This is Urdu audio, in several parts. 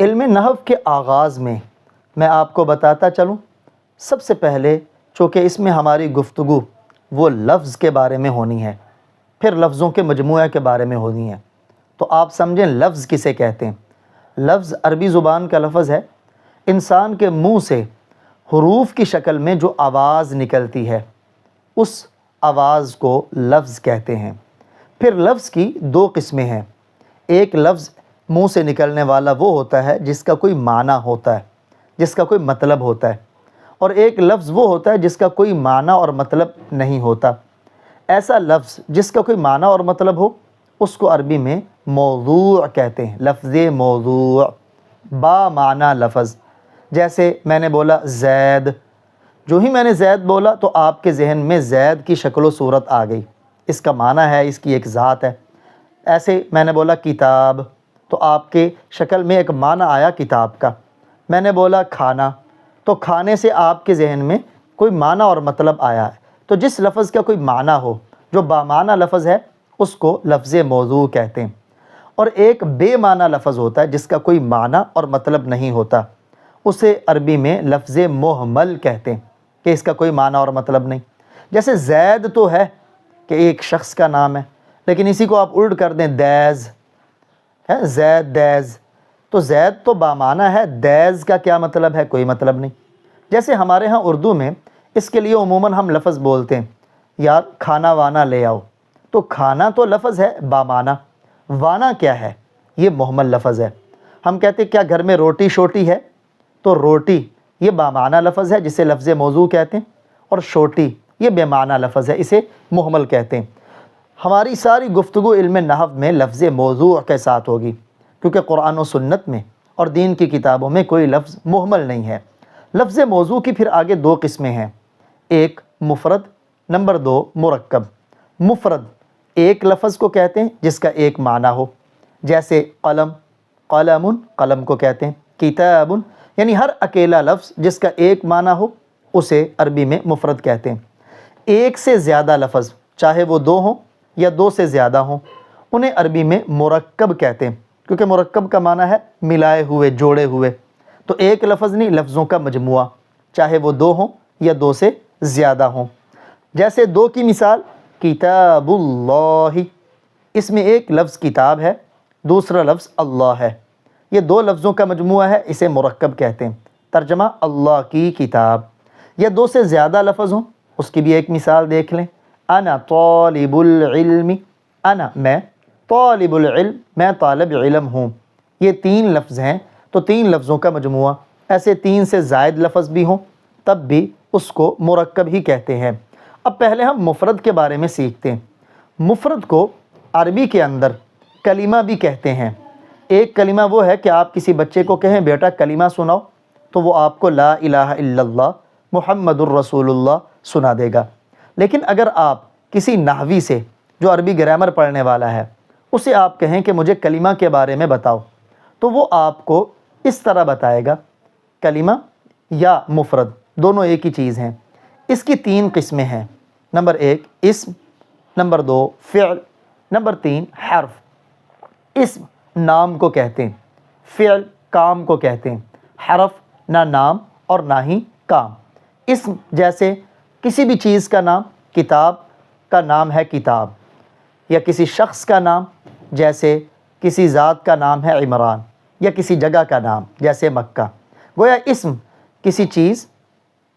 علم نحو کے آغاز میں آپ کو بتاتا چلوں، سب سے پہلے چونکہ اس میں ہماری گفتگو وہ لفظ کے بارے میں ہونی ہے، پھر لفظوں کے مجموعہ کے بارے میں ہونی ہے، تو آپ سمجھیں لفظ کسے کہتے ہیں۔ لفظ عربی زبان کا لفظ ہے، انسان کے منہ سے حروف کی شکل میں جو آواز نکلتی ہے اس آواز کو لفظ کہتے ہیں۔ پھر لفظ کی دو قسمیں ہیں، ایک لفظ منہ سے نکلنے والا وہ ہوتا ہے جس کا کوئی معنی ہوتا ہے، جس کا کوئی مطلب ہوتا ہے، اور ایک لفظ وہ ہوتا ہے جس کا کوئی معنی اور مطلب نہیں ہوتا۔ ایسا لفظ جس کا کوئی معنی اور مطلب ہو اس کو عربی میں موضوع کہتے ہیں، لفظ موضوع، با معنی لفظ۔ جیسے میں نے بولا زید، جو ہی میں نے زید بولا تو آپ کے ذہن میں زید کی شکل و صورت آ گئی، اس کا معنی ہے، اس کی ایک ذات ہے۔ ایسے میں نے بولا کتاب، تو آپ کے شکل میں ایک معنی آیا کتاب کا۔ میں نے بولا کھانا، تو کھانے سے آپ کے ذہن میں کوئی معنی اور مطلب آیا ہے۔ تو جس لفظ کا کوئی معنی ہو، جو بامعنی لفظ ہے، اس کو لفظ موضوع کہتے ہیں۔ اور ایک بے معنی لفظ ہوتا ہے جس کا کوئی معنی اور مطلب نہیں ہوتا، اسے عربی میں لفظ مہمل کہتے ہیں کہ اس کا کوئی معنی اور مطلب نہیں۔ جیسے زید تو ہے کہ ایک شخص کا نام ہے، لیکن اسی کو آپ الٹ کر دیں دیز ہے، زید دیز، تو زید تو بامعنی ہے، دیز کا کیا مطلب ہے، کوئی مطلب نہیں۔ جیسے ہمارے ہاں اردو میں اس کے لیے عموماً ہم لفظ بولتے ہیں، یار کھانا وانا لے آؤ، تو کھانا تو لفظ ہے بامعنی، وانا کیا ہے، یہ مہمل لفظ ہے۔ ہم کہتے ہیں کیا گھر میں روٹی شوٹی ہے، تو روٹی یہ بامعنی لفظ ہے جسے لفظ موضوع کہتے ہیں، اور شوٹی یہ بے معنی لفظ ہے، اسے مہمل کہتے ہیں۔ ہماری ساری گفتگو علم نحو میں لفظ موضوع کے ساتھ ہوگی، کیونکہ قرآن و سنت میں اور دین کی کتابوں میں کوئی لفظ مہمل نہیں ہے۔ لفظ موضوع کی پھر آگے دو قسمیں ہیں، ایک مفرد، نمبر دو مرکب۔ مفرد ایک لفظ کو کہتے ہیں جس کا ایک معنی ہو، جیسے قلم، قلم، قلم کو کہتے ہیں، کتاب، یعنی ہر اکیلا لفظ جس کا ایک معنی ہو اسے عربی میں مفرد کہتے ہیں۔ ایک سے زیادہ لفظ، چاہے وہ دو ہوں یا دو سے زیادہ ہوں، انہیں عربی میں مرکب کہتے ہیں، کیونکہ مرکب کا معنی ہے ملائے ہوئے، جوڑے ہوئے۔ تو ایک لفظ نہیں، لفظوں کا مجموعہ، چاہے وہ دو ہوں یا دو سے زیادہ ہوں۔ جیسے دو کی مثال کتاب اللہ، اس میں ایک لفظ کتاب ہے، دوسرا لفظ اللہ ہے، یہ دو لفظوں کا مجموعہ ہے، اسے مرکب کہتے ہیں۔ ترجمہ اللہ کی کتاب۔ یا دو سے زیادہ لفظ ہوں، اس کی بھی ایک مثال دیکھ لیں، انا طالب العلم، انا میں، طالب العلم میں طالب علم ہوں۔ یہ تین لفظ ہیں تو تین لفظوں کا مجموعہ۔ ایسے تین سے زائد لفظ بھی ہوں تب بھی اس کو مرکب ہی کہتے ہیں۔ اب پہلے ہم مفرد کے بارے میں سیکھتے ہیں۔ مفرد کو عربی کے اندر کلمہ بھی کہتے ہیں۔ ایک کلمہ وہ ہے کہ آپ کسی بچے کو کہیں بیٹا کلمہ سناؤ، تو وہ آپ کو لا الہ الا اللہ محمد الرسول اللہ سنا دے گا۔ لیکن اگر آپ کسی نحوی سے جو عربی گرامر پڑھنے والا ہے اسے آپ کہیں کہ مجھے کلمہ کے بارے میں بتاؤ، تو وہ آپ کو اس طرح بتائے گا۔ کلمہ یا مفرد دونوں ایک ہی چیز ہیں۔ اس کی تین قسمیں ہیں، نمبر ایک اسم، نمبر دو فعل، نمبر تین حرف۔ اسم نام کو کہتے ہیں، فعل کام کو کہتے ہیں، حرف نہ نام اور نہ ہی کام۔ اسم جیسے کسی بھی چیز کا نام، کتاب کا نام ہے کتاب، یا کسی شخص کا نام جیسے کسی ذات کا نام ہے عمران، یا کسی جگہ کا نام جیسے مکہ۔ گویا اسم کسی چیز،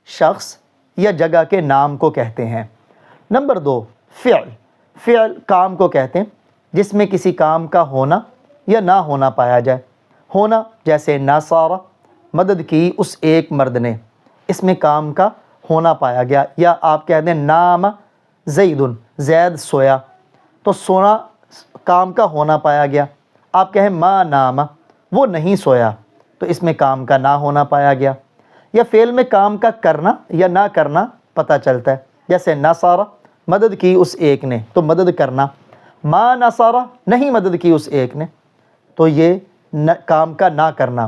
شخص یا جگہ کے نام کو کہتے ہیں۔ نمبر دو فعل۔ فعل کام کو کہتے ہیں جس میں کسی کام کا ہونا یا نہ ہونا پایا جائے۔ ہونا جیسے نصارہ، مدد کی اس ایک مرد نے، اس میں کام کا ہونا پایا گیا۔ یا آپ کہہ دیں نام زید، زید سویا، تو سونا کام کا ہونا پایا گیا۔ آپ کہیں ما نام، وہ نہیں سویا، تو اس میں کام کا نہ ہونا پایا گیا۔ یا فعل میں کام کا کرنا یا نہ کرنا پتہ چلتا ہے، جیسے نصارہ مدد کی اس ایک نے، تو مدد کرنا۔ ما نصارہ نہیں مدد کی اس ایک نے، تو یہ کام کا نہ کرنا۔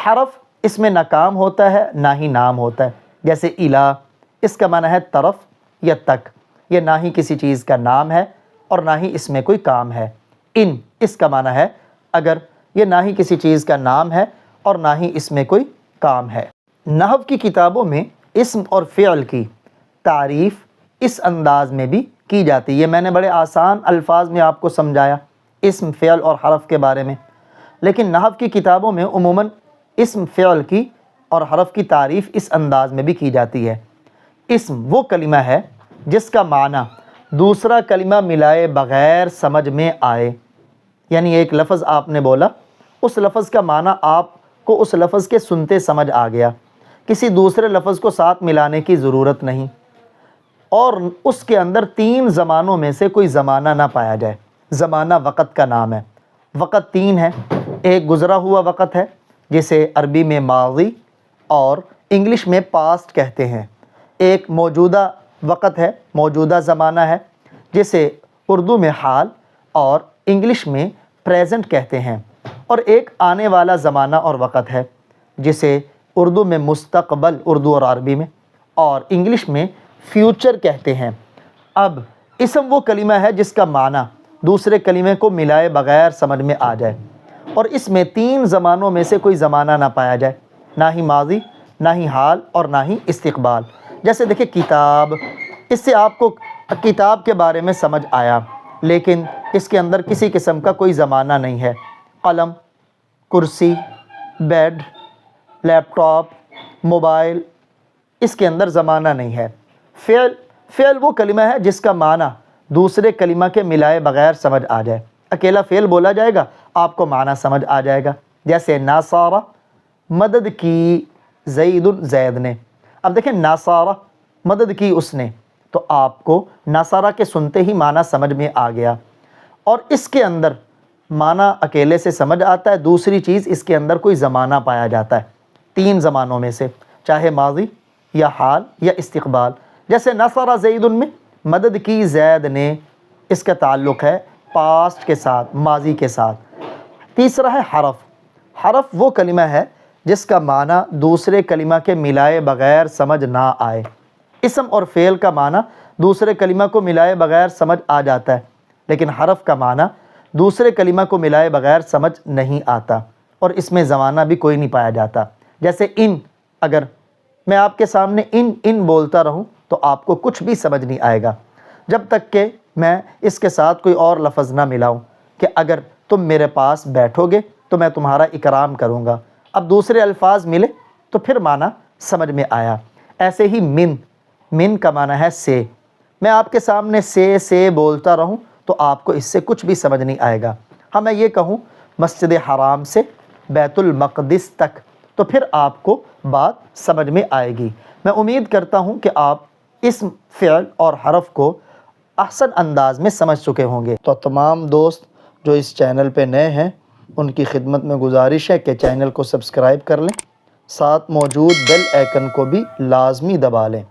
حرف اس میں نہ کام ہوتا ہے نہ ہی نام ہوتا ہے، جیسے الہ، اس کا معنی ہے طرف یا تک، یہ نہ ہی کسی چیز کا نام ہے اور نہ ہی اس میں کوئی کام ہے۔ ان، اس کا معنی ہے اگر، یہ نہ ہی کسی چیز کا نام ہے اور نہ ہی اس میں کوئی کام ہے۔ نحو کی کتابوں میں اسم اور فعل کی تعریف اس انداز میں بھی کی جاتی ہے۔ یہ میں نے بڑے آسان الفاظ میں آپ کو سمجھایا اسم، فعل اور حرف کے بارے میں، لیکن نحو کی کتابوں میں عموماً اسم، فعل کی اور حرف کی تعریف اس انداز میں بھی کی جاتی ہے۔ اسم وہ کلمہ ہے جس کا معنی دوسرا کلمہ ملائے بغیر سمجھ میں آئے، یعنی ایک لفظ آپ نے بولا، اس لفظ کا معنی آپ کو اس لفظ کے سنتے سمجھ آ گیا، کسی دوسرے لفظ کو ساتھ ملانے کی ضرورت نہیں، اور اس کے اندر 3 زمانوں میں سے کوئی زمانہ نہ پایا جائے۔ زمانہ وقت کا نام ہے۔ وقت 3 ہے۔ ایک گزرا ہوا وقت ہے جسے عربی میں ماضی اور انگلش میں پاسٹ کہتے ہیں۔ ایک موجودہ وقت ہے، موجودہ زمانہ ہے، جسے اردو میں حال اور انگلش میں پریزنٹ کہتے ہیں۔ اور ایک آنے والا زمانہ اور وقت ہے جسے اردو میں مستقبل، اردو اور عربی میں، اور انگلش میں فیوچر کہتے ہیں۔ اب اسم وہ کلمہ ہے جس کا معنی دوسرے کلمے کو ملائے بغیر سمجھ میں آ جائے، اور اس میں 3 زمانوں میں سے کوئی زمانہ نہ پایا جائے، نہ ہی ماضی، نہ ہی حال اور نہ ہی استقبال۔ جیسے دیکھیں کتاب، اس سے آپ کو کتاب کے بارے میں سمجھ آیا، لیکن اس کے اندر کسی قسم کا کوئی زمانہ نہیں ہے۔ قلم، کرسی، بیڈ، لیپ ٹاپ، موبائل، اس کے اندر زمانہ نہیں ہے۔ فعل وہ کلمہ ہے جس کا معنی دوسرے کلمہ کے ملائے بغیر سمجھ آ جائے۔ اکیلا فعل بولا جائے گا، آپ کو معنی سمجھ آ جائے گا۔ جیسے ناصارہ، مدد کی زید زید نے۔ اب دیکھیں ناصارہ، مدد کی اس نے، تو آپ کو ناصارہ کے سنتے ہی معنی سمجھ میں آ گیا، اور اس کے اندر معنی اکیلے سے سمجھ آتا ہے۔ دوسری چیز، اس کے اندر کوئی زمانہ پایا جاتا ہے 3 زمانوں میں سے، چاہے ماضی یا حال یا استقبال۔ جیسے نصر زید میں، مدد کی زید نے، اس کا تعلق ہے پاسٹ کے ساتھ، ماضی کے ساتھ۔ تیسرا ہے حرف۔ حرف وہ کلمہ ہے جس کا معنی دوسرے کلمہ کے ملائے بغیر سمجھ نہ آئے۔ اسم اور فعل کا معنی دوسرے کلمہ کو ملائے بغیر سمجھ آ جاتا ہے، لیکن حرف کا معنی دوسرے کلمہ کو ملائے بغیر سمجھ نہیں آتا، اور اس میں زمانہ بھی کوئی نہیں پایا جاتا۔ جیسے ان، اگر میں آپ کے سامنے ان بولتا رہوں تو آپ کو کچھ بھی سمجھ نہیں آئے گا جب تک کہ میں اس کے ساتھ کوئی اور لفظ نہ ملاؤں کہ اگر تم میرے پاس بیٹھو گے تو میں تمہارا اکرام کروں گا۔ اب دوسرے الفاظ ملے تو پھر معنی سمجھ میں آیا۔ ایسے ہی من کا معنی ہے سے۔ میں آپ کے سامنے سے بولتا رہوں تو آپ کو اس سے کچھ بھی سمجھ نہیں آئے گا۔ ہاں میں یہ کہوں مسجد حرام سے بیت المقدس تک، تو پھر آپ کو بات سمجھ میں آئے گی۔ میں امید کرتا ہوں کہ آپ اسم، فعل اور حرف کو احسن انداز میں سمجھ چکے ہوں گے۔ تو تمام دوست جو اس چینل پہ نئے ہیں ان کی خدمت میں گزارش ہے کہ چینل کو سبسکرائب کر لیں، ساتھ موجود بیل آئیکن کو بھی لازمی دبا لیں۔